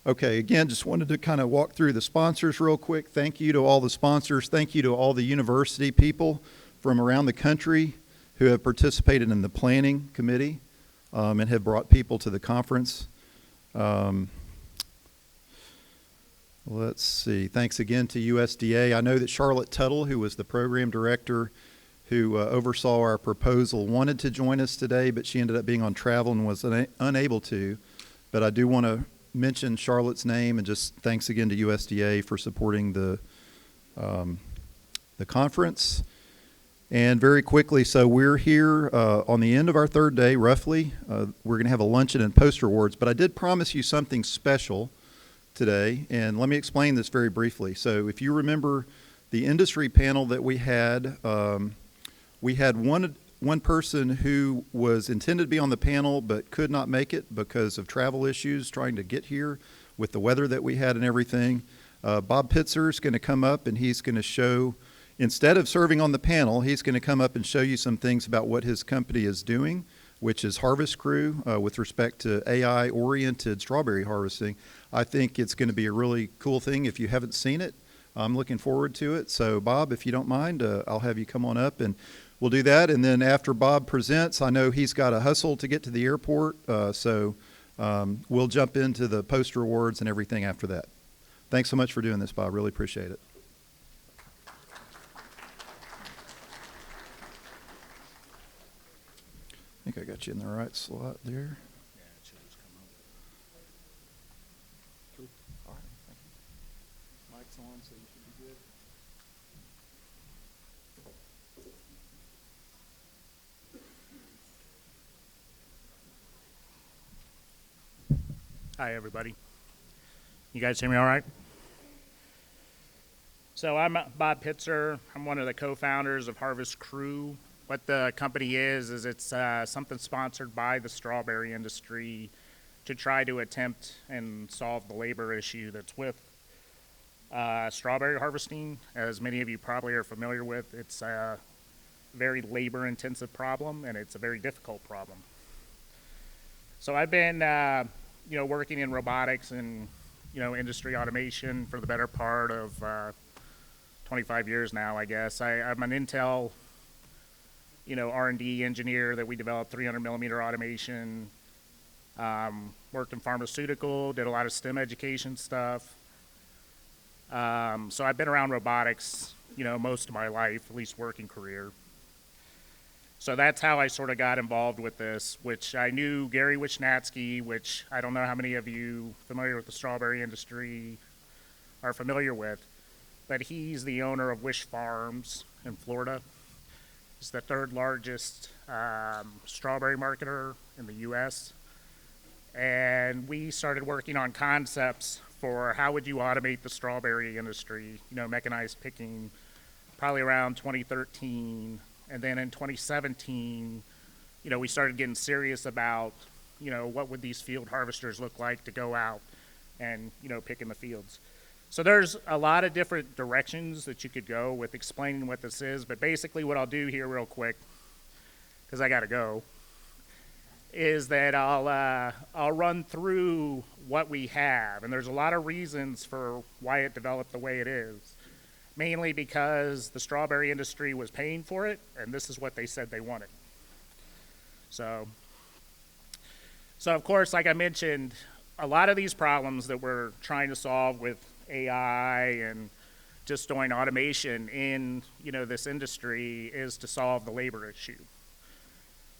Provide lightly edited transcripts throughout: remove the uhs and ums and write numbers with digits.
Okay, again, just wanted to kind of walk through the sponsors real quick. Thank you to all the sponsors. Thank you to all the university people from around the country who have participated in the planning committee and have brought people to the conference. Let's see. Thanks again to USDA. I know that Charlotte Tuttle, who was the program director who oversaw our proposal, wanted to join us today, but she ended up being on travel and was unable to. But I do want to mention Charlotte's name and just thanks again to USDA for supporting the conference. And very quickly, so we're here on the end of our third day, roughly. We're going to have a luncheon and poster awards, but I did promise you something special today, and let me explain this very briefly. So if you remember the industry panel that we had one person who was intended to be on the panel but could not make it because of travel issues trying to get here with the weather that we had and everything. Bob Pitzer is going to come up and he's going to show, instead of serving on the panel, he's going to come up and show you some things about what his company is doing, which is Harvest Crew, with respect to AI-oriented strawberry harvesting. I think it's going to be a really cool thing. If you haven't seen it, I'm looking forward to it. So, Bob, if you don't mind, I'll have you come on up and we'll do that. And then after Bob presents, I know he's got a hustle to get to the airport, so we'll jump into the poster awards and everything after that. Thanks so much for doing this, Bob. Really appreciate it. I think I got you in the right slot there. Yeah, it should just come up. Cool. All right, thank you. Mic's on, so you should be good. Hi, everybody. You guys hear me all right? So I'm Bob Pitzer. I'm one of the co-founders of Harvest Crew. What the company is it's something sponsored by the strawberry industry to try to attempt and solve the labor issue that's with strawberry harvesting. As many of you probably are familiar with, it's a very labor-intensive problem, and it's a very difficult problem. So I've been working in robotics and industry automation for the better part of 25 years now, I guess. I'm an Intel R&D engineer that we developed 300 millimeter automation, worked in pharmaceutical, did a lot of STEM education stuff. So I've been around robotics, most of my life, at least working career. So that's how I sort of got involved with this, which I knew Gary Wisnatsky, which I don't know how many of you familiar with the strawberry industry are familiar with, but he's the owner of Wish Farms in Florida. He's the third largest strawberry marketer in the U.S. And we started working on concepts for how would you automate the strawberry industry, mechanized picking, probably around 2013. And then in 2017, we started getting serious about, what would these field harvesters look like to go out and, pick in the fields. So there's a lot of different directions that you could go with explaining what this is, but basically what I'll do here real quick, because I gotta go, is that I'll run through what we have, and there's a lot of reasons for why it developed the way it is. Mainly because the strawberry industry was paying for it, and this is what they said they wanted. So of course, like I mentioned, a lot of these problems that we're trying to solve with AI and just doing automation in this industry is to solve the labor issue.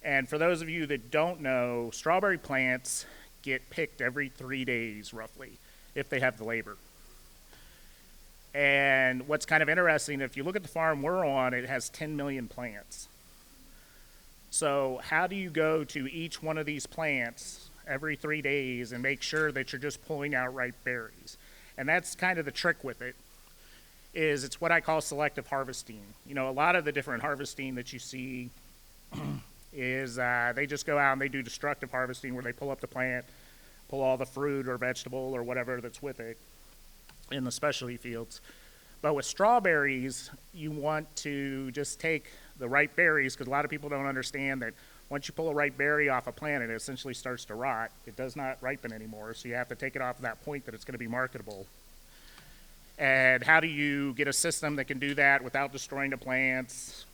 And for those of you that don't know, strawberry plants get picked every 3 days roughly, if they have the labor. And what's kind of interesting, if you look at the farm we're on, it has 10 million plants. So how do you go to each one of these plants every 3 days and make sure that you're just pulling out ripe berries? And that's kind of the trick with it, is it's what I call selective harvesting. A lot of the different harvesting that you see is they just go out and they do destructive harvesting where they pull up the plant, pull all the fruit or vegetable or whatever that's with it in the specialty fields. But with strawberries, you want to just take the ripe berries, because a lot of people don't understand that once you pull a ripe berry off a plant, it essentially starts to rot. It does not ripen anymore, so you have to take it off at that point that it's going to be marketable. And how do you get a system that can do that without destroying the plants?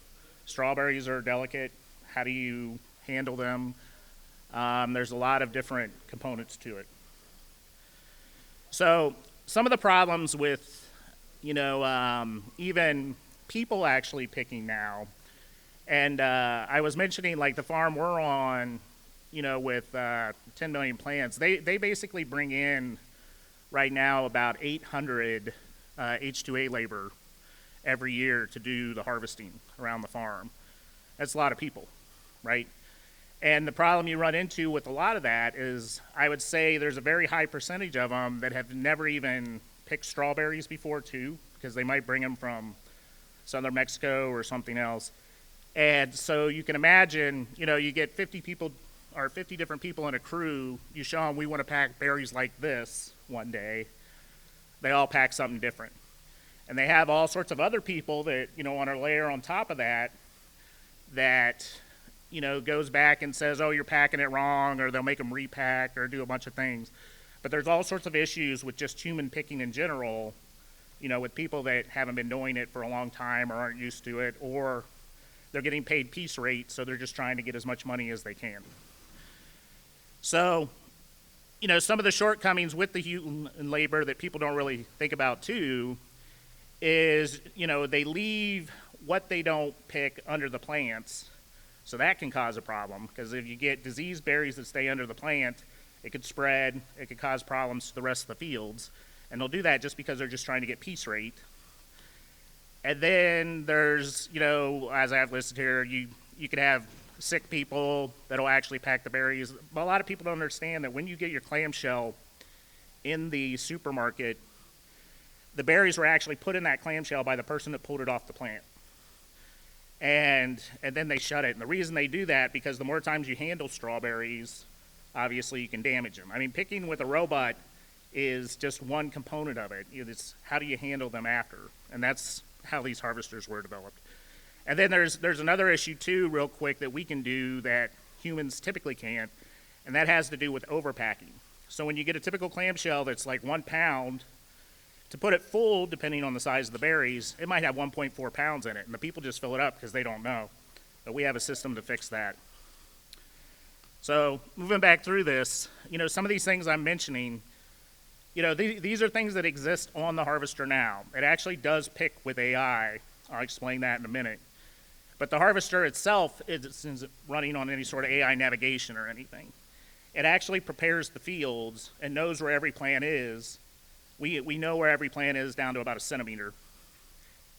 Strawberries are delicate. How do you handle them? There's a lot of different components to it. So some of the problems with, even people actually picking now, and I was mentioning like the farm we're on, with 10 million plants, they basically bring in right now about 800 H2A labor every year to do the harvesting around the farm. That's a lot of people, right? And the problem you run into with a lot of that is, I would say there's a very high percentage of them that have never even picked strawberries before too, because they might bring them from southern Mexico or something else. And so you can imagine, you get 50 people or 50 different people in a crew, you show them we want to pack berries like this one day, they all pack something different. And they have all sorts of other people that, want to layer on top of that, goes back and says, oh, you're packing it wrong, or they'll make them repack or do a bunch of things. But there's all sorts of issues with just human picking in general, with people that haven't been doing it for a long time or aren't used to it, or they're getting paid piece rate, so they're just trying to get as much money as they can. So, some of the shortcomings with the human labor that people don't really think about too is, they leave what they don't pick under the plants. So that can cause a problem, because if you get diseased berries that stay under the plant, it could spread, it could cause problems to the rest of the fields. And they'll do that just because they're just trying to get piece rate. And then there's, as I have listed here, you could have sick people that'll actually pack the berries. But a lot of people don't understand that when you get your clamshell in the supermarket, the berries were actually put in that clamshell by the person that pulled it off the plant. And then they shut it. And the reason they do that, because the more times you handle strawberries, obviously you can damage them. I mean, picking with a robot is just one component of it. It's how do you handle them after? And that's how these harvesters were developed. And then there's another issue too, real quick, that we can do that humans typically can't, and that has to do with overpacking. So when you get a typical clamshell that's like 1 pound, to put it full, depending on the size of the berries, it might have 1.4 pounds in it, and the people just fill it up because they don't know. But we have a system to fix that. So moving back through this, some of these things I'm mentioning, these are things that exist on the harvester now. It actually does pick with AI. I'll explain that in a minute. But the harvester itself isn't running on any sort of AI navigation or anything. It actually prepares the fields and knows where every plant is. We know where every plant is down to about a centimeter.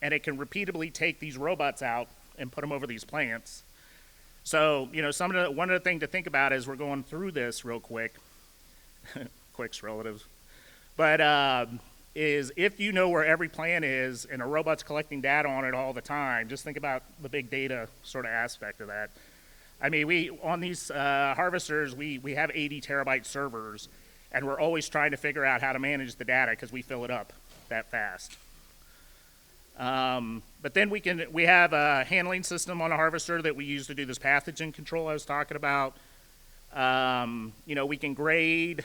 And it can repeatedly take these robots out and put them over these plants. So, one of the things to think about as we're going through this real quick, quick's relative, but is if you know where every plant is and a robot's collecting data on it all the time, just think about the big data sort of aspect of that. I mean, on these harvesters, we have 80 terabyte servers, and we're always trying to figure out how to manage the data because we fill it up that fast. But then we have a handling system on a harvester that we use to do this pathogen control I was talking about. We can grade.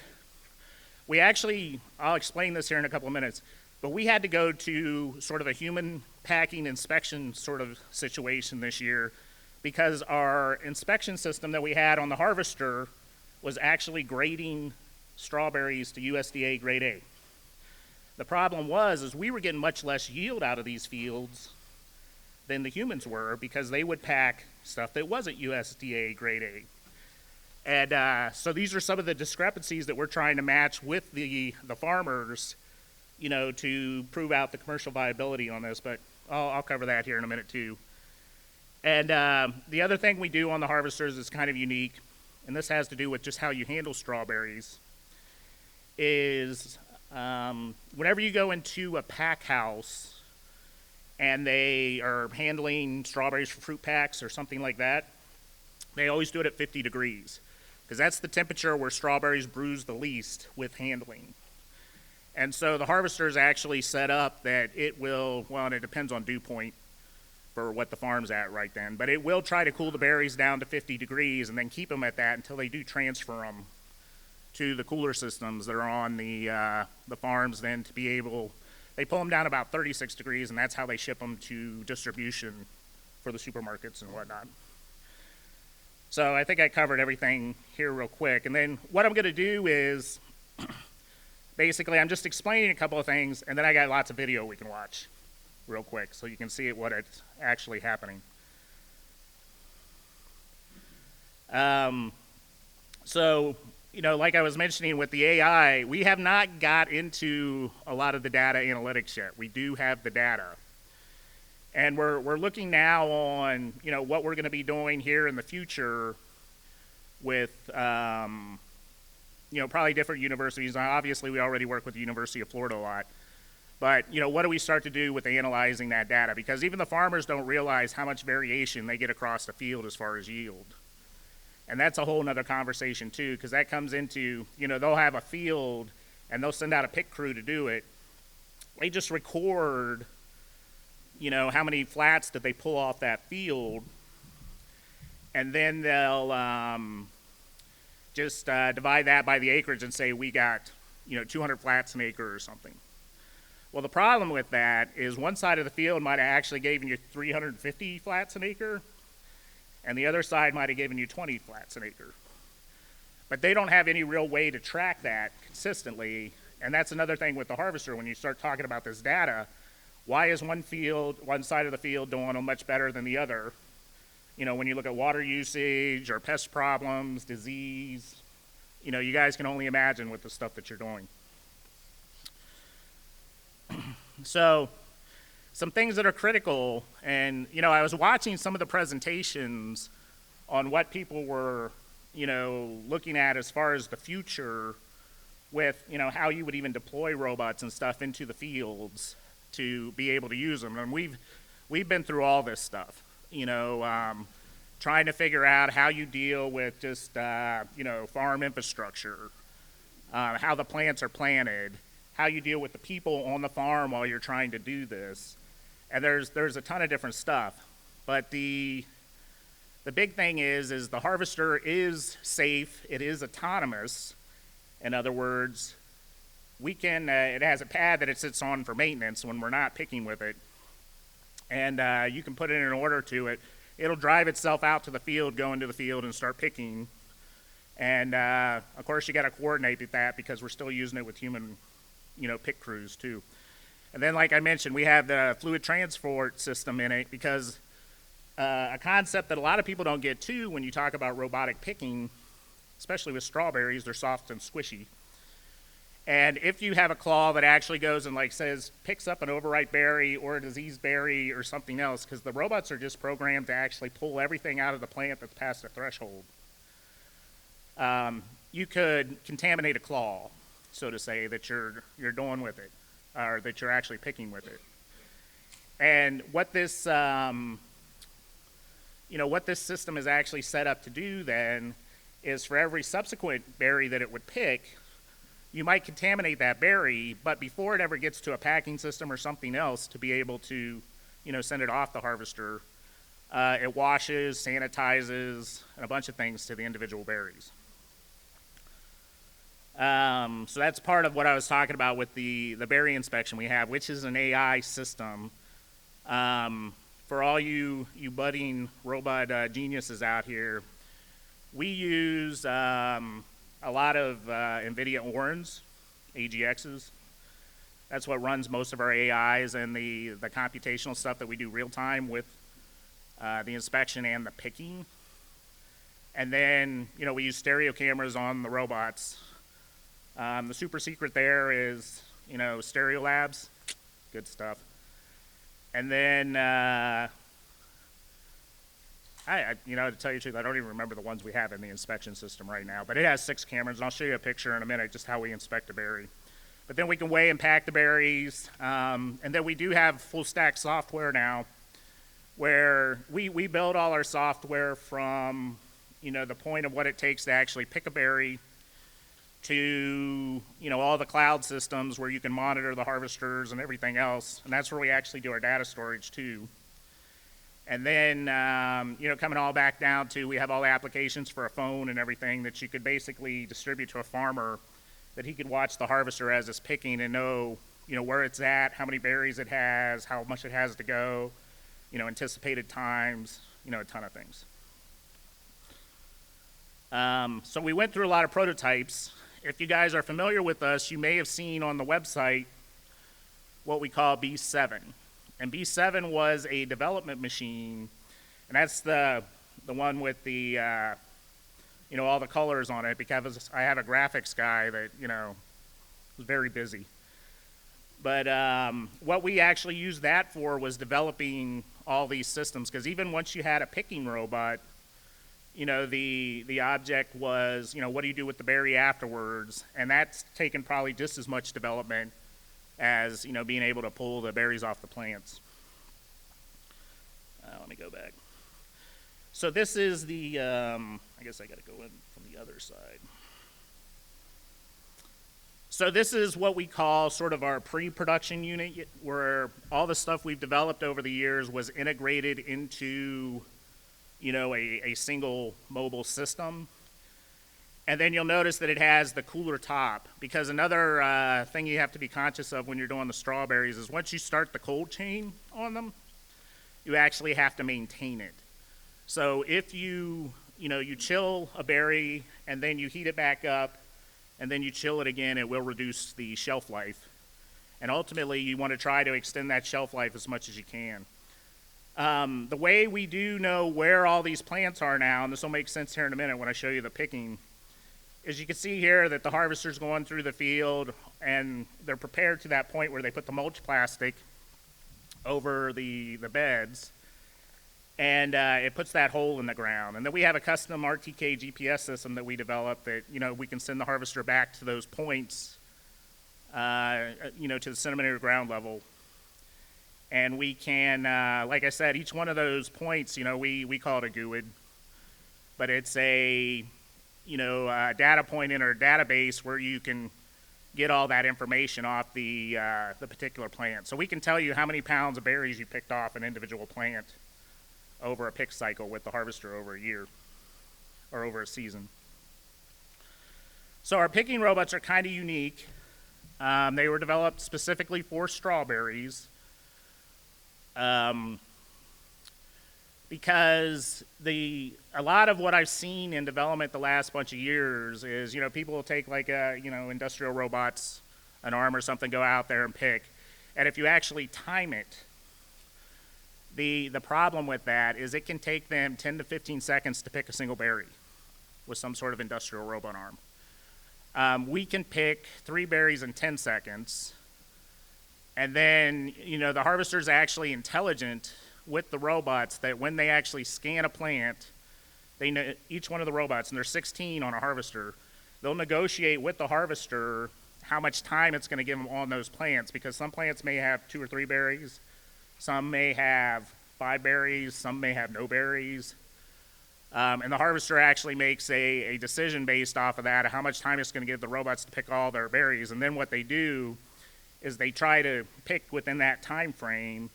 I'll explain this here in a couple of minutes, but we had to go to sort of a human packing inspection sort of situation this year because our inspection system that we had on the harvester was actually grading strawberries to USDA grade A. The problem was we were getting much less yield out of these fields than the humans were because they would pack stuff that wasn't USDA grade A. And so these are some of the discrepancies that we're trying to match with the farmers, to prove out the commercial viability on this. But I'll cover that here in a minute too. And the other thing we do on the harvesters is kind of unique, and this has to do with just how you handle strawberries, is whenever you go into a pack house and they are handling strawberries for fruit packs or something like that, they always do it at 50 degrees because that's the temperature where strawberries bruise the least with handling. And so the harvester is actually set up that it will, well, and it depends on dew point, for what the farm's at right then. But it will try to cool the berries down to 50 degrees and then keep them at that until they do transfer them to the cooler systems that are on the farms then to be able, they pull them down about 36 degrees and that's how they ship them to distribution for the supermarkets and whatnot. So I think I covered everything here real quick. And then what I'm going to do is basically I'm just explaining a couple of things, and then I got lots of video we can watch real quick so you can see what it's actually happening. So, you know, like I was mentioning with the AI, we have not got into a lot of the data analytics yet. We do have the data. And we're looking now on, you know, what we're going to be doing here in the future with, you know, probably different universities. Obviously, we already work with the University of Florida a lot. But, you know, what do we start to do with analyzing that data? Because even the farmers don't realize how much variation they get across the field as far as yield. And that's a whole nother conversation, too, because that comes into, you know, they'll have a field and they'll send out a pick crew to do it. They just record, you know, how many flats did they pull off that field, and then they'll just divide that by the acreage and say we got, you know, 200 flats an acre or something. Well, the problem with that is one side of the field might have actually given you 350 flats an acre, and the other side might have given you 20 flats an acre. But they don't have any real way to track that consistently, and that's another thing with the harvester when you start talking about this data. Why is one side of the field doing much better than the other? You know, when you look at water usage or pest problems, disease, you know, you guys can only imagine with the stuff that you're doing. So, some things that are critical, and, you know, I was watching some of the presentations on what people were, you know, looking at as far as the future with, you know, how you would even deploy robots and stuff into the fields to be able to use them. And we've been through all this stuff, you know, trying to figure out how you deal with just, you know, farm infrastructure, how the plants are planted, how you deal with the people on the farm while you're trying to do this. And there's a ton of different stuff. But the big thing is the harvester is safe, it is autonomous. In other words, we can, it has a pad that it sits on for maintenance when we're not picking with it. And you can put in an order to it. It'll drive itself out to the field, go into the field and start picking. And of course you gotta coordinate that because we're still using it with human, you know, pick crews too. And then like I mentioned, we have the fluid transport system in it because a concept that a lot of people don't get too when you talk about robotic picking, especially with strawberries, they're soft and squishy. And if you have a claw that actually goes and like says, picks up an overripe berry or a diseased berry or something else, because the robots are just programmed to actually pull everything out of the plant that's past the threshold. You could contaminate a claw, so to say, that you're doing with it, or that you're actually picking with it. And what this, you know, what this system is actually set up to do then is for every subsequent berry that it would pick, you might contaminate that berry, but before it ever gets to a packing system or something else to be able to, you know, send it off the harvester, it washes, sanitizes, and a bunch of things to the individual berries. So that's part of what I was talking about with the berry inspection we have, which is an AI system. For all you budding robot geniuses out here, we use a lot of NVIDIA Orans, AGXs. That's what runs most of our AIs and the computational stuff that we do real time with the inspection and the picking. And then, you know, we use stereo cameras on the robots. The super secret there is, you know, Stereo Labs, good stuff. And then, you know, to tell you the truth, I don't even remember the ones we have in the inspection system right now, but it has 6 cameras, and I'll show you a picture in a minute just how we inspect a berry. But then we can weigh and pack the berries, and then we do have full stack software now, where we build all our software from, you know, the point of what it takes to actually pick a berry to, you know, all the cloud systems where you can monitor the harvesters and everything else, and that's where we actually do our data storage too. And then, coming all back down to, we have all the applications for a phone and everything that you could basically distribute to a farmer, that he could watch the harvester as it's picking and know, where it's at, how many berries it has, how much it has to go, anticipated times, a ton of things. So we went through a lot of prototypes. If you guys are familiar with us, you may have seen on the website what we call B7. And B7 was a development machine, and that's the one with the, all the colors on it, because I have a graphics guy that, was very busy. But what we actually used that for was developing all these systems, because even once you had a picking robot, the object was, what do you do with the berry afterwards? And that's taken probably just as much development as, being able to pull the berries off the plants. Let me go back. So this is the, I guess I got to go in from the other side. So this is what we call sort of our pre-production unit, where all the stuff we've developed over the years was integrated into, a single mobile system. And then you'll notice that it has the cooler top, because another thing you have to be conscious of when you're doing the strawberries is once you start the cold chain on them, you actually have to maintain it. So if you chill a berry and then you heat it back up and then you chill it again, it will reduce the shelf life. And ultimately, you want to try to extend that shelf life as much as you can. The way we do know where all these plants are now, and this will make sense here in a minute when I show you the picking, is you can see here that the harvester's going through the field and they're prepared to that point where they put the mulch plastic over the beds, and it puts that hole in the ground. And then we have a custom RTK GPS system that we developed that, we can send the harvester back to those points, to the centimeter ground level. And we can, like I said, each one of those points, we call it a GUID, but it's a, data point in our database where you can get all that information off the particular plant. So we can tell you how many pounds of berries you picked off an individual plant over a pick cycle with the harvester over a year or over a season. So our picking robots are kind of unique. They were developed specifically for strawberries. Because a lot of what I've seen in development the last bunch of years is, people will take like industrial robots, an arm or something, go out there and pick. And if you actually time it, the problem with that is it can take them 10 to 15 seconds to pick a single berry with some sort of industrial robot arm. We can pick 3 berries in 10 seconds. And then, the harvester's actually intelligent with the robots that when they actually scan a plant, they know each one of the robots, and there's 16 on a harvester, they'll negotiate with the harvester how much time it's going to give them on those plants, because some plants may have 2 or 3 berries, some may have 5 berries, some may have no berries. And the harvester actually makes a decision based off of that, of how much time it's going to give the robots to pick all their berries. And then what they do is they try to pick within that time frame,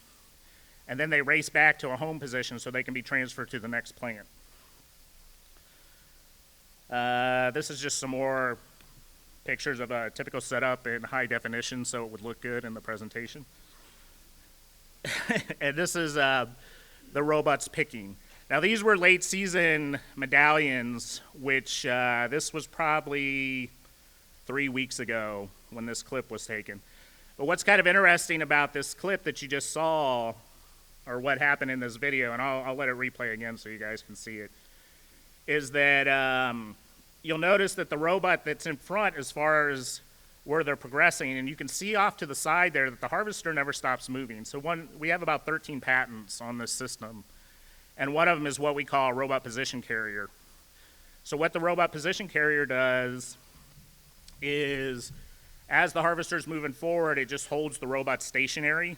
and then they race back to a home position so they can be transferred to the next plant. This is just some more pictures of a typical setup in high definition so it would look good in the presentation. And this is the robots picking. Now these were late season medallions, which this was probably 3 weeks ago when this clip was taken. But what's kind of interesting about this clip that you just saw, or what happened in this video, and I'll let it replay again so you guys can see it, is that you'll notice that the robot that's in front as far as where they're progressing, and you can see off to the side there that the harvester never stops moving. So we have about 13 patents on this system, and one of them is what we call a robot position carrier. So what the robot position carrier does is, as the harvester's moving forward, it just holds the robot stationary,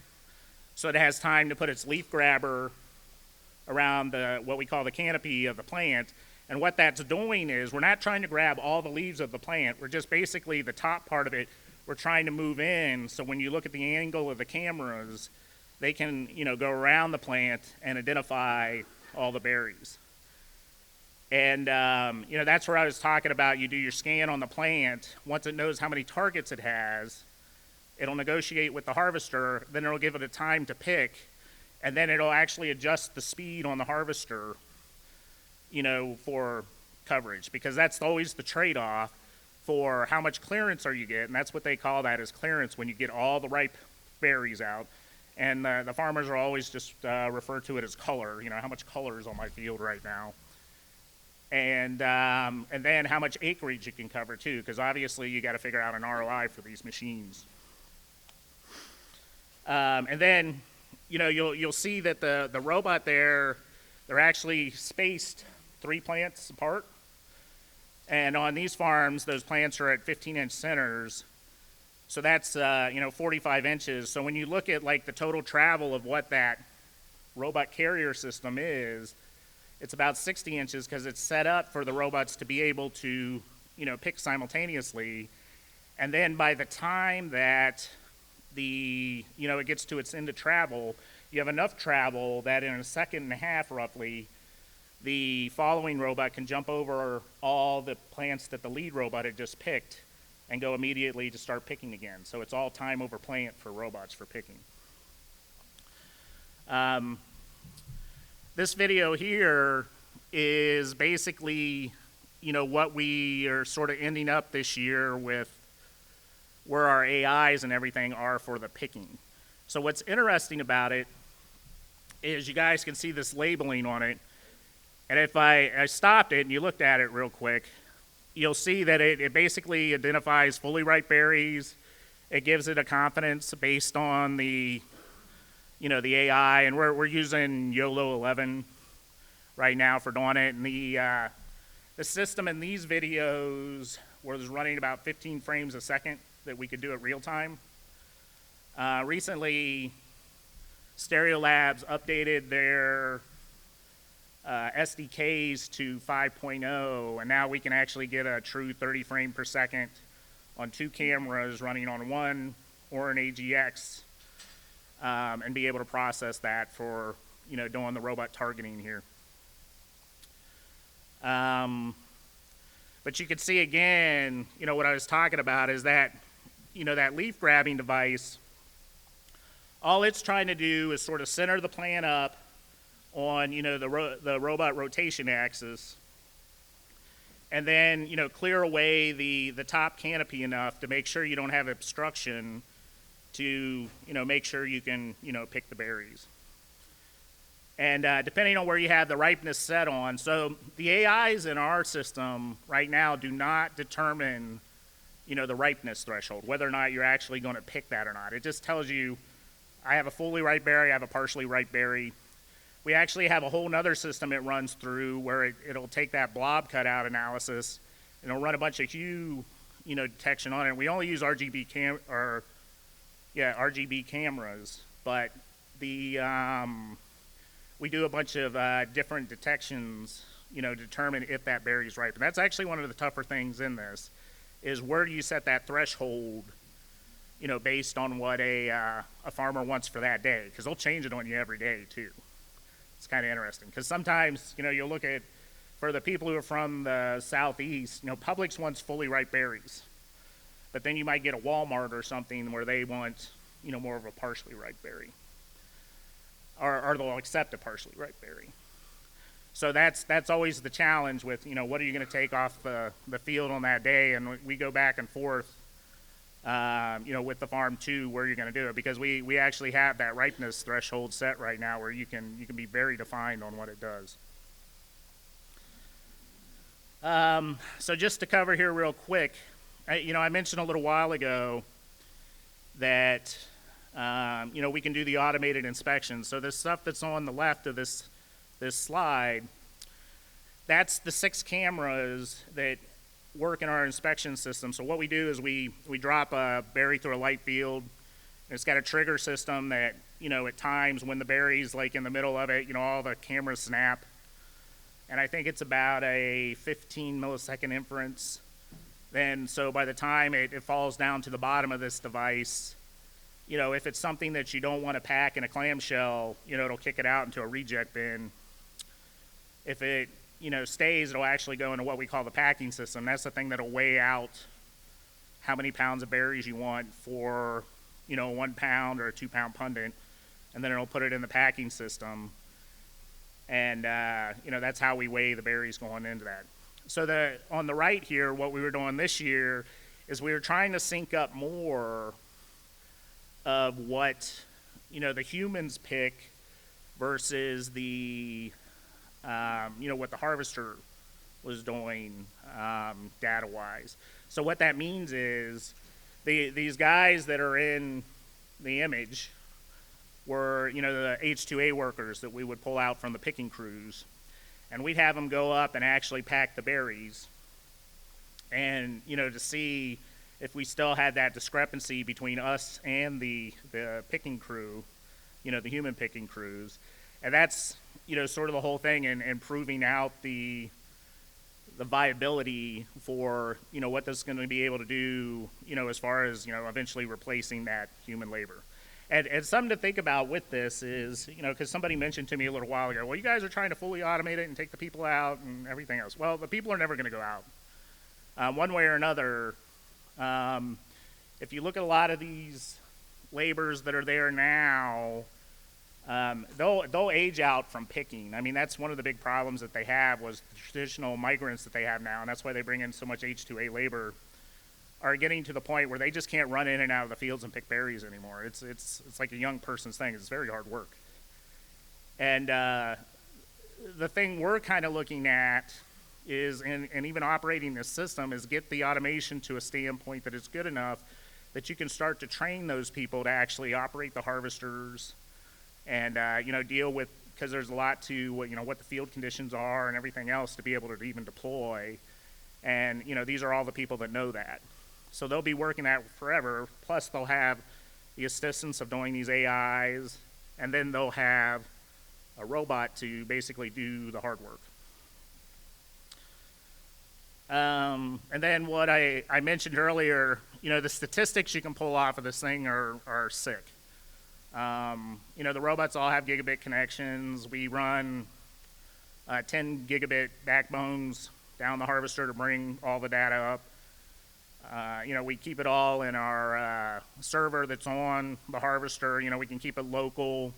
so it has time to put its leaf grabber around what we call the canopy of the plant. And what that's doing is, we're not trying to grab all the leaves of the plant, we're just basically the top part of it, we're trying to move in, so when you look at the angle of the cameras, they can, go around the plant and identify all the berries. And, that's where I was talking about. You do your scan on the plant. Once it knows how many targets it has, it'll negotiate with the harvester, then it'll give it a time to pick, and then it'll actually adjust the speed on the harvester, for coverage, because that's always the trade-off for how much clearance are you get, and that's what they call that, is clearance, when you get all the ripe berries out. And the farmers are always just refer to it as color, how much color is on my field right now. And then how much acreage you can cover too, because obviously you got to figure out an ROI for these machines. And then, you'll see that the robot there, they're actually spaced 3 plants apart. And on these farms, those plants are at 15-inch centers. So that's, 45 inches. So when you look at like the total travel of what that robot carrier system is, it's about 60 inches because it's set up for the robots to be able to, pick simultaneously. And then by the time that it gets to its end of travel, you have enough travel that in a second and a half roughly, the following robot can jump over all the plants that the lead robot had just picked and go immediately to start picking again. So it's all time over plant for robots for picking. This video here is basically, what we are sort of ending up this year with, where our AIs and everything are for the picking. So what's interesting about it is you guys can see this labeling on it. And if I stopped it and you looked at it real quick, you'll see that it basically identifies fully ripe berries. It gives it a confidence based on the AI, and we're using YOLO 11 right now for doing it. And the system in these videos was running about 15 frames a second that we could do it real time. Recently, Stereolabs updated their SDKs to 5.0, and now we can actually get a true 30 frame per second on 2 cameras running on one or an AGX, and be able to process that for doing the robot targeting here. But you can see again, what I was talking about is that that leaf grabbing device, all it's trying to do is sort of center the plant up on the robot rotation axis, and then clear away the top canopy enough to make sure you don't have obstruction to make sure you can pick the berries. And depending on where you have the ripeness set on, so the AIs in our system right now do not determine the ripeness threshold, whether or not you're actually going to pick that or not. It just tells you, I have a fully ripe berry, I have a partially ripe berry. We actually have a whole nother system it runs through where it'll take that blob cutout analysis and it'll run a bunch of hue, detection on it. We only use RGB cameras, but we do a bunch of different detections, to determine if that berry is ripe. And that's actually one of the tougher things in this, is where do you set that threshold, based on what a farmer wants for that day, because they'll change it on you every day too. It's kind of interesting because sometimes, you'll look at, for the people who are from the southeast, Publix wants fully ripe berries. But then you might get a Walmart or something where they want, more of a partially ripe berry. Or they'll accept a partially ripe berry. So that's always the challenge with, what are you going to take off the field on that day? And we go back and forth, with the farm too, where you're going to do it, because we actually have that ripeness threshold set right now where you can be very defined on what it does. So just to cover here real quick, I mentioned a little while ago that we can do the automated inspection. So this stuff that's on the left of this slide, that's the 6 cameras that work in our inspection system. So what we do is we drop a berry through a light field. It's got a trigger system that, at times when the berry's like in the middle of it, all the cameras snap. And I think it's about a 15 millisecond inference. Then, so by the time it falls down to the bottom of this device, if it's something that you don't want to pack in a clamshell, it'll kick it out into a reject bin. If it, stays, it'll actually go into what we call the packing system. That's the thing that'll weigh out how many pounds of berries you want for, a 1 pound or a 2 pound pundit, and then it'll put it in the packing system. And, that's how we weigh the berries going into that. So on the right here, what we were doing this year is we were trying to sync up more of what, the humans pick versus the, what the harvester was doing data-wise. So what that means is these guys that are in the image were, the H2A workers that we would pull out from the picking crews. And we'd have them go up and actually pack the berries. And, to see if we still had that discrepancy between us and the picking crew, the human picking crews. And that's, sort of the whole thing in proving out the viability for, what this is going to be able to do, as far as, eventually replacing that human labor. And something to think about with this is, because somebody mentioned to me a little while ago, well, you guys are trying to fully automate it and take the people out and everything else. Well, the people are never going to go out. One way or another, if you look at a lot of these laborers that are there now, they'll age out from picking. I mean, that's one of the big problems that they have was the traditional migrants that they have now, and that's why they bring in so much H2A labor, are getting to the point where they just can't run in and out of the fields and pick berries anymore. It's like a young person's thing. It's very hard work. And the thing we're kind of looking at is, and even operating this system, is get the automation to a standpoint that is good enough that you can start to train those people to actually operate the harvesters and, deal with, because there's a lot to, what the field conditions are and everything else to be able to even deploy. And, these are all the people that know that. So they'll be working that forever, plus they'll have the assistance of doing these AIs, and then they'll have a robot to basically do the hard work. And then what I mentioned earlier, the statistics you can pull off of this thing are sick. The robots all have gigabit connections. We run 10 gigabit backbones down the harvester to bring all the data up. We keep it all in our server that's on the harvester. We can keep it local.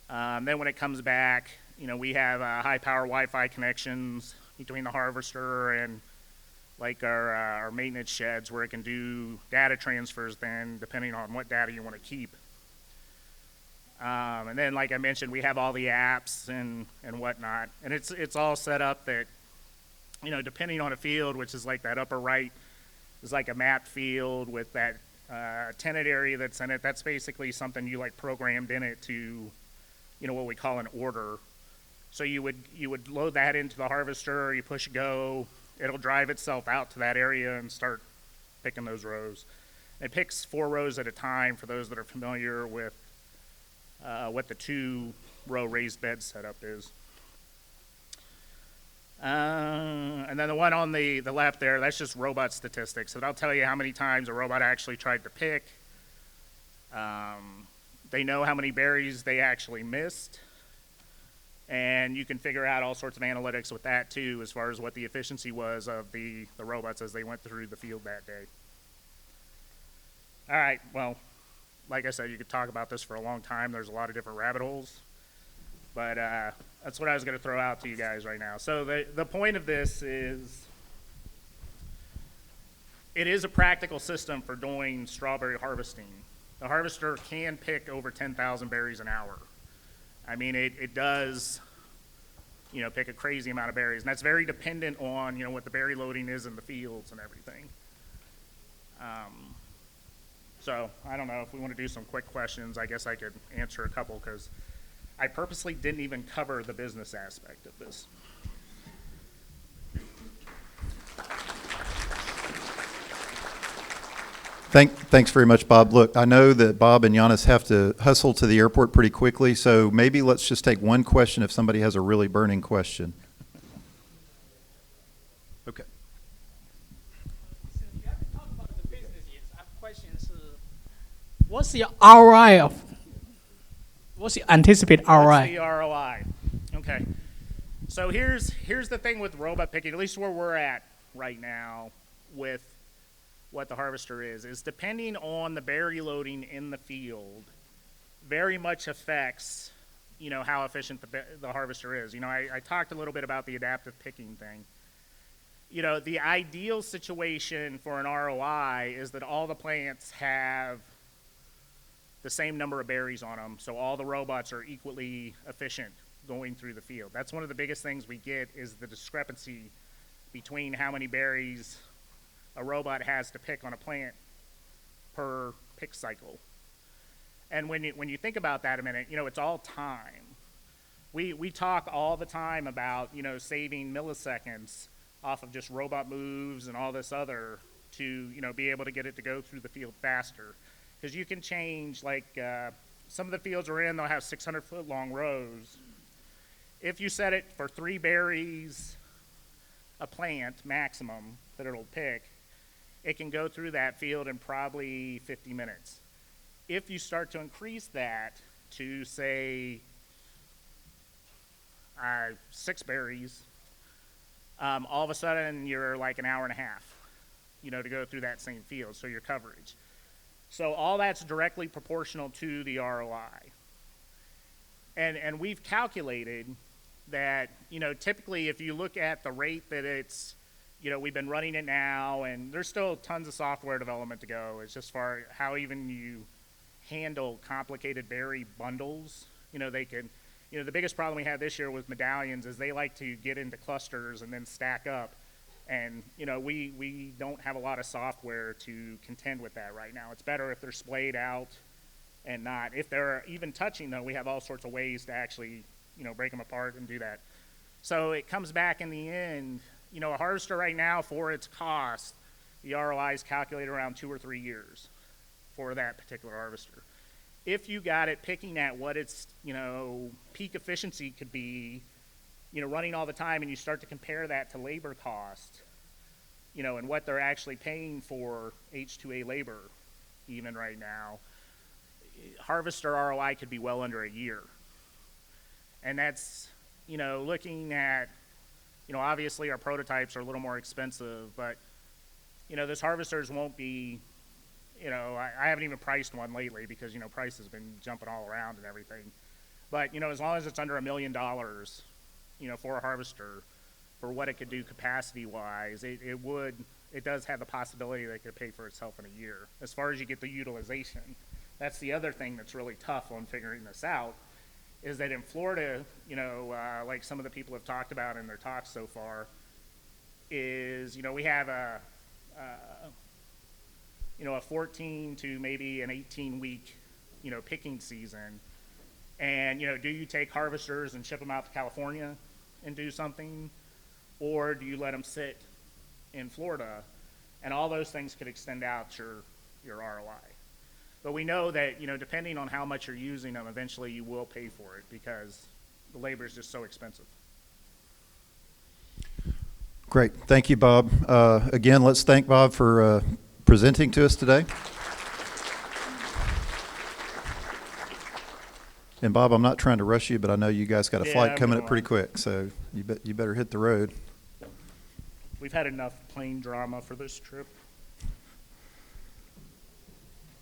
Then when it comes back, we have high power Wi-Fi connections between the harvester and like our maintenance sheds where it can do data transfers then depending on what data you want to keep. And then, like I mentioned, we have all the apps and whatnot. And it's all set up that, depending on a field, which is like that upper right, is like a mapped field with that tenant area that's in it. That's basically something you like programmed in it to, what we call an order. So you would load that into the harvester, you push go, it'll drive itself out to that area and start picking those rows. It picks 4 rows at a time for those that are familiar with what the 2-row raised bed setup is. And then the one on the left there, that's just robot statistics. So that'll tell you how many times a robot actually tried to pick. They know how many berries they actually missed. And you can figure out all sorts of analytics with that too, as far as what the efficiency was of the robots as they went through the field that day. All right, well, like I said, you could talk about this for a long time. There's a lot of different rabbit holes. But that's what I was going to throw out to you guys right now. So the point of this is it is a practical system for doing strawberry harvesting. The harvester can pick over 10,000 berries an hour. I mean, it does, pick a crazy amount of berries. And that's very dependent on, what the berry loading is in the fields and everything. So I don't know if we want to do some quick questions. I guess I could answer a couple because I purposely didn't even cover the business aspect of this. Thanks very much, Bob. Look, I know that Bob and Giannis have to hustle to the airport pretty quickly, so maybe let's just take one question if somebody has a really burning question. Okay. Since you haven't talked about the business yet, I have questions. What's the ROI of? What's the anticipated What's ROI? the ROI? Okay. So here's the thing with robot picking, at least where we're at right now with what the harvester is depending on the berry loading in the field, very much affects, how efficient the harvester is. I talked a little bit about the adaptive picking thing. The ideal situation for an ROI is that all the plants have the same number of berries on them, so all the robots are equally efficient going through the field. That's one of the biggest things we get is the discrepancy between how many berries a robot has to pick on a plant per pick cycle. And when you think about that a minute, it's all time. We talk all the time about, saving milliseconds off of just robot moves and all this other to, be able to get it to go through the field faster. Because you can change, some of the fields we're in, they'll have 600-foot long rows. If you set it for 3 berries a plant maximum that it'll pick, it can go through that field in probably 50 minutes. If you start to increase that to, say, 6 berries, all of a sudden you're like an hour and a half, to go through that same field, so your coverage. So all that's directly proportional to the ROI. And we've calculated that, typically if you look at the rate that it's, we've been running it now, and there's still tons of software development to go. It's just far how even you handle complicated berry bundles. They can, the biggest problem we had this year with medallions is they like to get into clusters and then stack up. And, we don't have a lot of software to contend with that right now. It's better if they're splayed out and not. If they're even touching, though, we have all sorts of ways to actually, break them apart and do that. So it comes back in the end, a harvester right now, for its cost, the ROI is calculated around 2 or 3 years for that particular harvester. If you got it picking at what its, peak efficiency could be, running all the time, and you start to compare that to labor cost, and what they're actually paying for H2A labor, even right now, harvester ROI could be well under a year. And that's, looking at, obviously our prototypes are a little more expensive, but, those harvesters won't be, I haven't even priced one lately because, price has been jumping all around and everything. But, as long as it's under $1 million, for a harvester, for what it could do capacity-wise, it does have the possibility that it could pay for itself in a year. As far as you get the utilization, that's the other thing that's really tough on figuring this out, is that in Florida, like some of the people have talked about in their talks so far, is, we have a 14 to maybe an 18-week, picking season. And, do you take harvesters and ship them out to California and do something? Or do you let them sit in Florida? And all those things could extend out your ROI. But we know that, depending on how much you're using them, eventually you will pay for it because the labor is just so expensive. Great. Thank you, Bob. Again, let's thank Bob for presenting to us today. And Bob, I'm not trying to rush you, but I know you guys got a flight coming up pretty quick, so you better hit the road. We've had enough plane drama for this trip.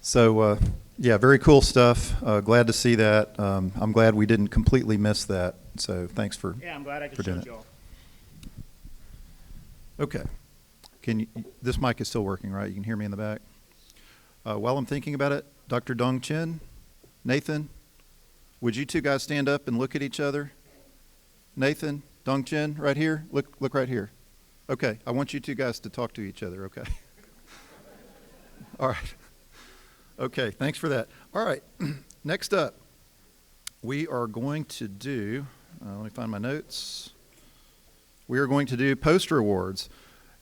So, yeah, very cool stuff. Glad to see that. I'm glad we didn't completely miss that. So thanks for I'm glad I could doing show it. y'all. Okay. This mic is still working, right? You can hear me in the back. While I'm thinking about it, Dr. Dong Chen, Nathan, would you two guys stand up and look at each other? Nathan, Dong Chen, right here. Look right here. Okay, I want you two guys to talk to each other, okay? All right. Okay, thanks for that. All right, next up, we are going to do, let me find my notes. We are going to do poster awards.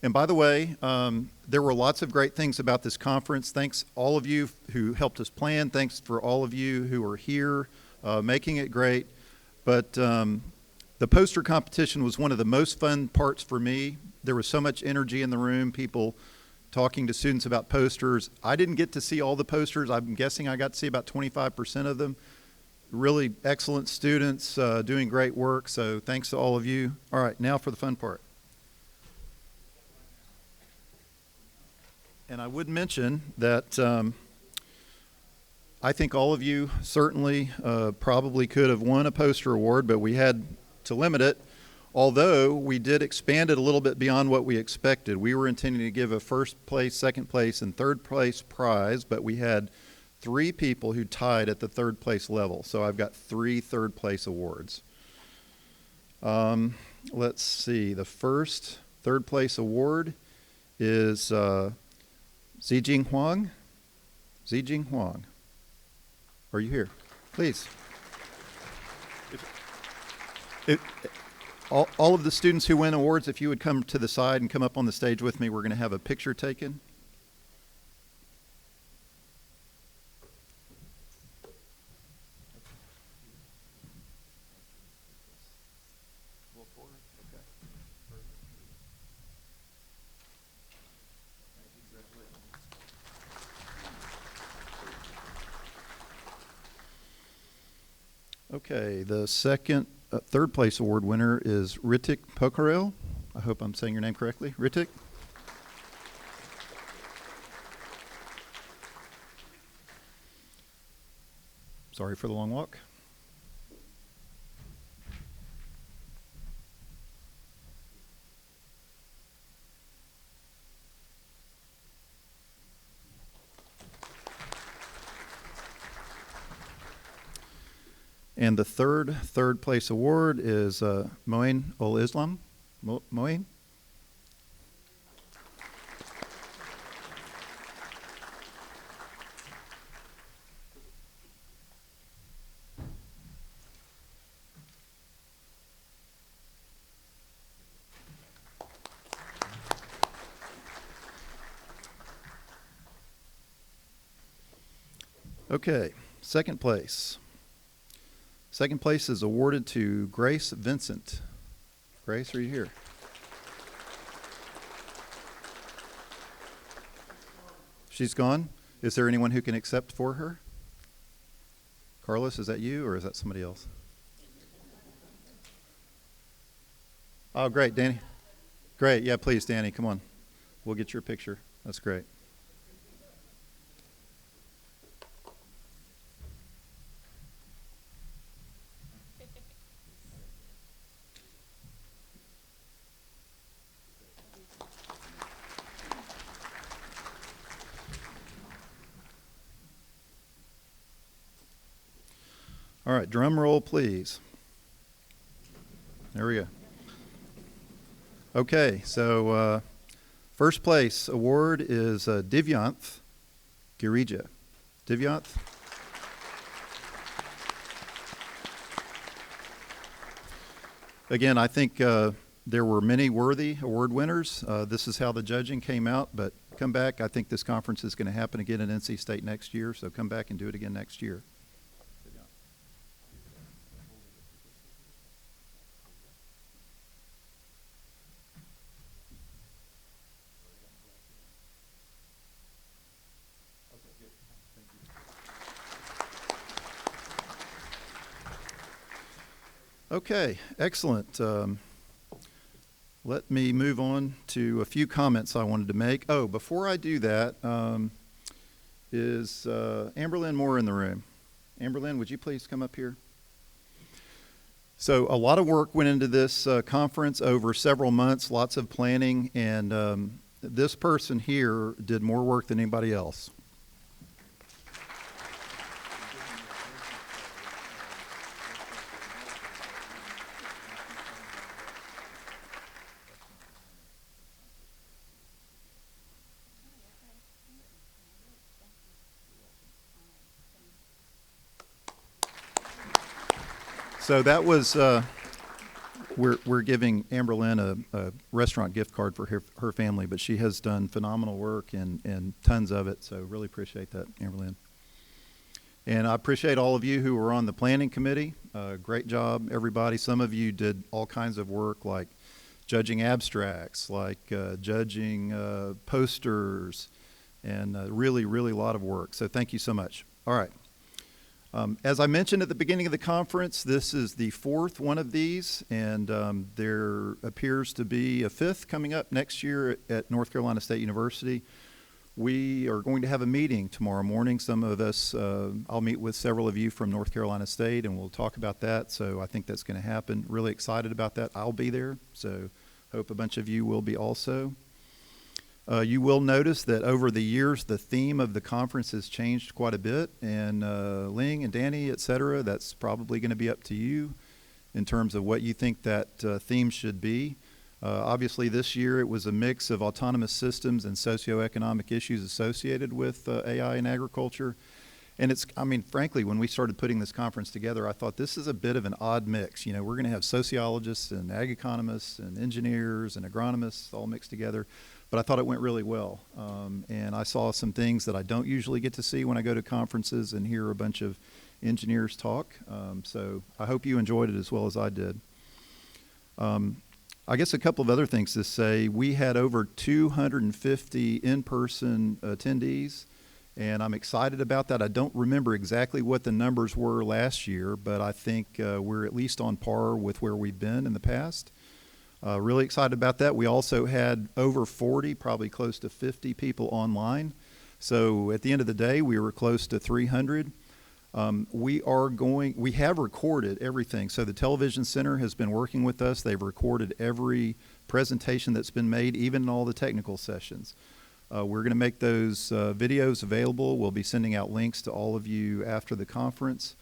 And by the way, there were lots of great things about this conference. Thanks all of you who helped us plan. Thanks for all of you who are here making it great. But the poster competition was one of the most fun parts for me. There was so much energy in the room, people talking to students about posters. I didn't get to see all the posters. I'm guessing I got to see about 25% of them. Really excellent students doing great work, so thanks to all of you. All right, now for the fun part. And I would mention that I think all of you certainly probably could have won a poster award, but we had to limit it. Although we did expand it a little bit beyond what we expected. We were intending to give a first place, second place, and third place prize, but we had 3 people who tied at the third place level. So I've got 3 third place awards. Let's see. The first third place award is Zijing Huang. Zijing Huang. Are you here? Please. All of the students who win awards, if you would come to the side and come up on the stage with me, we're going to have a picture taken. Okay, the third place award winner is Ritik Pokharel. I hope I'm saying your name correctly. Ritik? Sorry for the long walk. And the third place award is Moin Ul Islam. Moin? Okay, second place. Second place is awarded to Grace Vincent. Grace, are you here? She's gone? Is there anyone who can accept for her? Carlos, is that you or is that somebody else? Oh, great, Danny. Great, yeah, please, Danny, come on. We'll get your picture. That's great. All right, drum roll, please. There we go. Okay, so first place award is Divyanth Girija. Divyanth? Again, I think there were many worthy award winners. This is how the judging came out, but come back. I think this conference is going to happen again at NC State next year, so come back and do it again next year. Okay, excellent. Let me move on to a few comments I wanted to make. Oh, before I do that, is Amberlynn Moore in the room? Amberlynn, would you please come up here? So a lot of work went into this conference over several months, lots of planning, and this person here did more work than anybody else. So that was, we're giving Amberlynn a restaurant gift card for her family, but she has done phenomenal work and tons of it, so really appreciate that, Amberlynn. And I appreciate all of you who were on the planning committee. Great job, everybody. Some of you did all kinds of work like judging abstracts, like judging posters, and really, really a lot of work. So thank you so much. All right. As I mentioned at the beginning of the conference, this is the fourth one of these, and there appears to be a fifth coming up next year at North Carolina State University. We are going to have a meeting tomorrow morning. Some of us, I'll meet with several of you from North Carolina State, and we'll talk about that. So I think that's going to happen. Really excited about that. I'll be there, so hope a bunch of you will be also. You will notice that over the years, the theme of the conference has changed quite a bit. And Ling and Danny, et cetera, that's probably going to be up to you in terms of what you think that theme should be. Obviously, this year it was a mix of autonomous systems and socioeconomic issues associated with AI in agriculture. And it's, I mean, frankly, when we started putting this conference together, I thought this is a bit of an odd mix. You know, we're going to have sociologists and ag economists and engineers and agronomists all mixed together. But I thought it went really well. And I saw some things that I don't usually get to see when I go to conferences and hear a bunch of engineers talk. So I hope you enjoyed it as well as I did. I guess a couple of other things to say. We had over 250 in-person attendees, and I'm excited about that. I don't remember exactly what the numbers were last year, but I think we're at least on par with where we've been in the past. Really excited about that. We also had over 40, probably close to 50 people online. So at the end of the day, we were close to 300. We have recorded everything. So the Television Center has been working with us. They've recorded every presentation that's been made, even all the technical sessions. We're going to make those videos available. We'll be sending out links to all of you after the conference.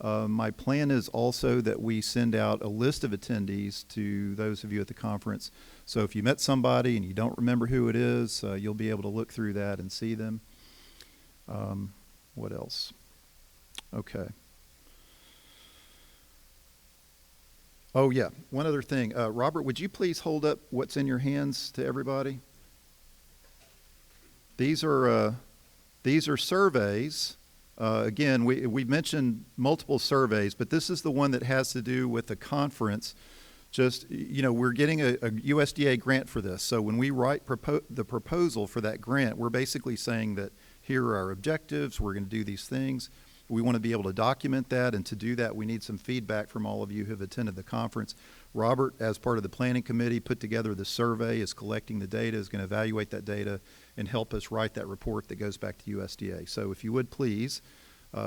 My plan is also that we send out a list of attendees to those of you at the conference. So if you met somebody and you don't remember who it is, you'll be able to look through that and see them. What else? Okay. Oh, yeah. One other thing. Robert, would you please hold up what's in your hands to everybody? These are surveys. Again, we mentioned multiple surveys, but this is the one that has to do with the conference. Just, you know, we're getting a USDA grant for this. So when we write the proposal for that grant, we're basically saying that here are our objectives, we're going to do these things. We want to be able to document that, and to do that, we need some feedback from all of you who have attended the conference. Robert, as part of the planning committee, put together the survey, is collecting the data, is going to evaluate that data, and help us write that report that goes back to USDA. So if you would please,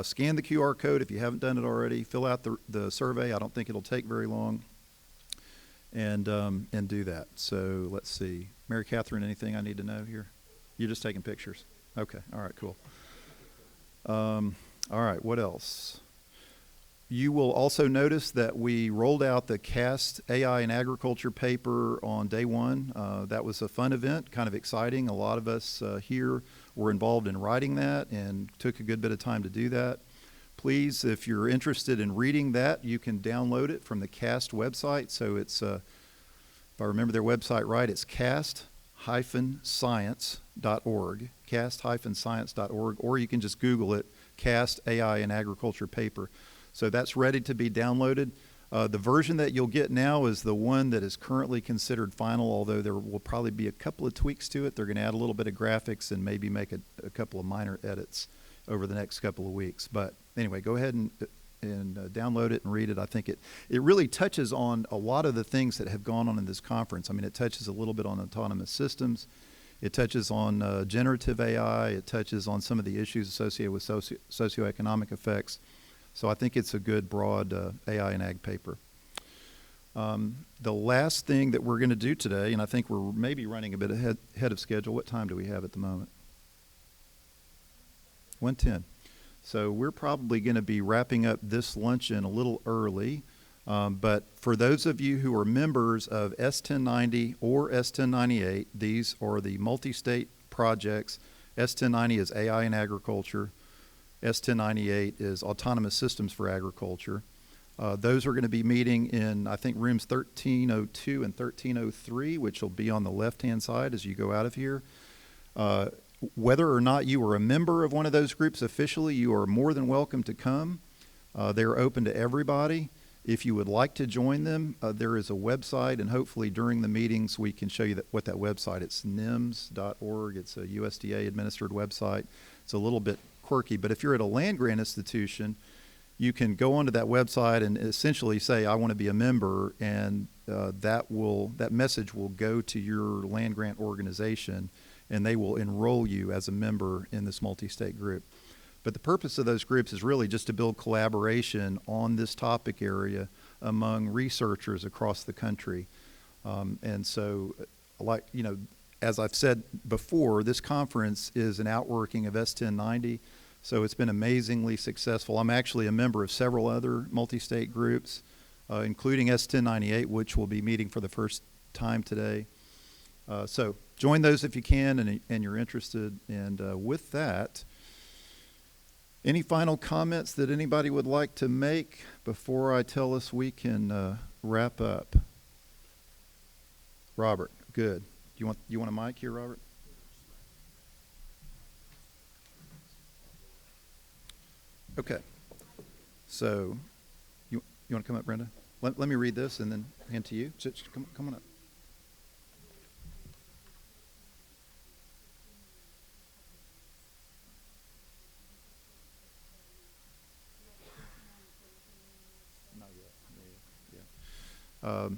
scan the QR code if you haven't done it already, fill out the survey. I don't think it'll take very long, and do that. So let's see. Mary Catherine, anything I need to know here? You're just taking pictures? Okay, all right, cool. All right, what else? You will also notice that we rolled out the CAST AI in Agriculture paper on day one. That was a fun event, kind of exciting. A lot of us here were involved in writing that and took a good bit of time to do that. Please, if you're interested in reading that, you can download it from the CAST website. So it's, if I remember their website right, it's cast-science.org, cast-science.org, or you can just Google it, CAST AI in Agriculture paper. So that's ready to be downloaded. The version that you'll get now is the one that is currently considered final, although there will probably be a couple of tweaks to it. They're going to add a little bit of graphics and maybe make a couple of minor edits over the next couple of weeks. But anyway, go ahead and download it and read it. I think it really touches on a lot of the things that have gone on in this conference. I mean, it touches a little bit on autonomous systems. It touches on generative AI. It touches on some of the issues associated with socioeconomic effects. So I think it's a good, broad AI and ag paper. The last thing that we're going to do today, and I think we're maybe running a bit ahead of schedule. What time do we have at the moment? 1:10. So we're probably going to be wrapping up this luncheon a little early. But for those of you who are members of S1090 or S1098, these are the multi-state projects. S1090 is AI in agriculture. S1098 is autonomous systems for agriculture. Those are going to be meeting in, I think, rooms 1302 and 1303, which will be on the left-hand side as you go out of here. Whether or not you are a member of one of those groups officially, you are more than welcome to come. They're open to everybody. If you would like to join them, there is a website, and hopefully during the meetings we can show you what that website. It's NIMS.org. It's a USDA administered website. It's a little bit quirky, but if you're at a land grant institution, you can go onto that website and essentially say, I want to be a member, and that message will go to your land grant organization, and they will enroll you as a member in this multi-state group. But the purpose of those groups is really just to build collaboration on this topic area among researchers across the country. And so, like, you know, as I've said before, this conference is an outworking of S1090. So it's been amazingly successful. I'm actually a member of several other multi-state groups, including S1098, which will be meeting for the first time today. So join those if you can and you're interested. And with that, any final comments that anybody would like to make before I tell us we can wrap up? Robert, good. You want a mic here, Robert? Okay. So, you want to come up, Brenda? Let me read this and then hand to you. Come on up. Not yet. Yeah.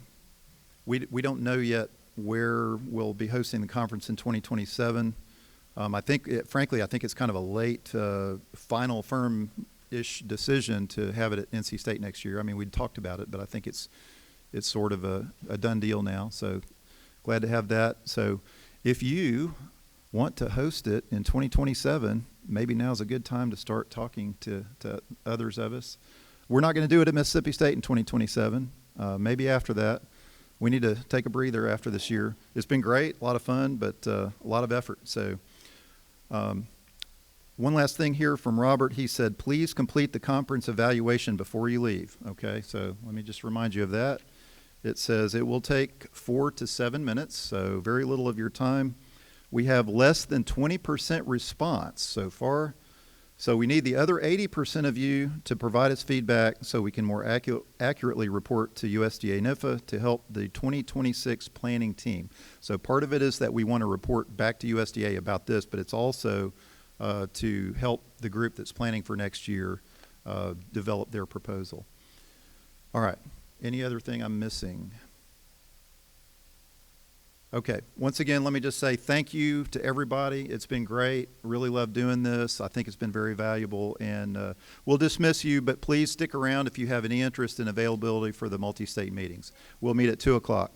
We don't know yet where we'll be hosting the conference in 2027. Frankly, I think it's kind of a late, final firm-ish decision to have it at NC State next year. I mean, we'd talked about it, but I think it's sort of a done deal now. So glad to have that. So if you want to host it in 2027, maybe now's a good time to start talking to others of us. We're not going to do it at Mississippi State in 2027. Maybe after that. We need to take a breather after this year. It's been great, a lot of fun, but a lot of effort. So one last thing here from Robert. He said, please complete the conference evaluation before you leave. Okay, so let me just remind you of that. It says it will take 4 to 7 minutes, so very little of your time. We have less than 20% response so far. So we need the other 80% of you to provide us feedback so we can more accurately report to USDA NIFA to help the 2026 planning team. So part of it is that we want to report back to USDA about this, but it's also to help the group that's planning for next year develop their proposal. All right. Any other thing I'm missing? Okay, once again, let me just say thank you to everybody. It's been great. Really love doing this. I think it's been very valuable, and we'll dismiss you, but please stick around if you have any interest and availability for the multi-state meetings. We'll meet at 2 o'clock.